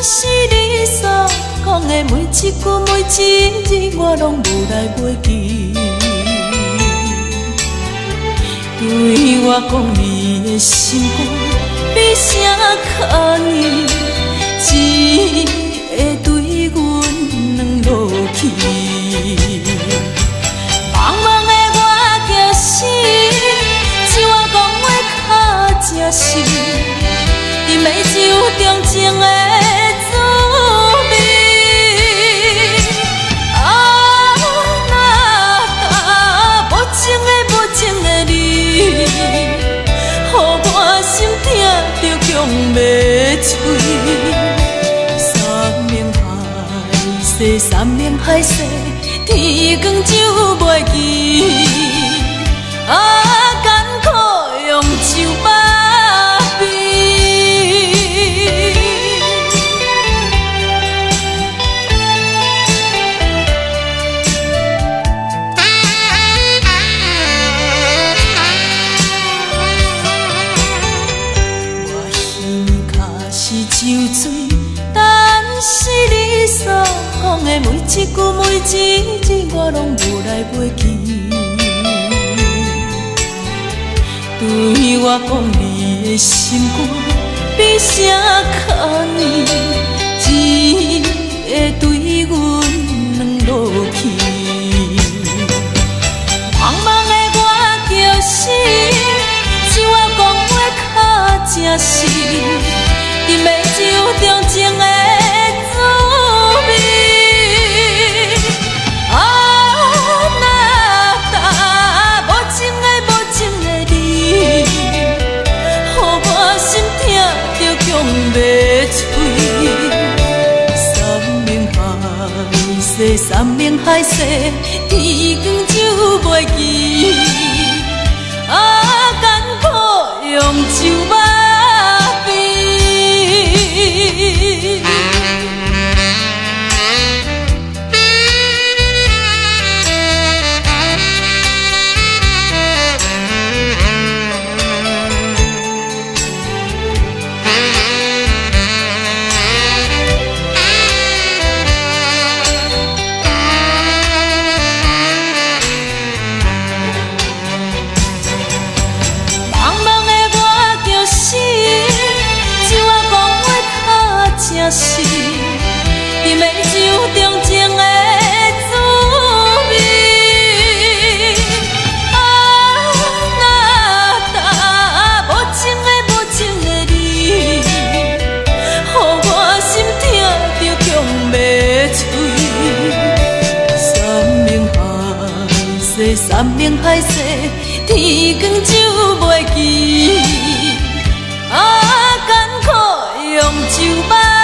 是你所讲的每一句每一字，我拢无来袂记。对我讲你的心肝，比啥较硬，只会对阮软落去。茫茫的我惊死，只我讲话较真实，甜美酒中情的滋味。啊，那无情的无情的你，予我心痛着强要碎。山盟海誓，山盟海誓，天光就袂记。啊，艰苦用酒巴比。我耳卡是酒醉，但是你所讲的每一句每一字，我拢无来袂记。对我讲你的心肝，比啥较硬，只会对阮软落去。茫茫的我叫死，只我讲话较真实，甜美酒中情的滋味。山盟海誓，天光就袂记。啊，艰苦用酒巴比。是甜美酒中情的滋味。啊，那无情的无情的你，予我心痛着强要碎。山盟海誓，山盟海誓，天光就袂记。啊，艰苦用酒巴。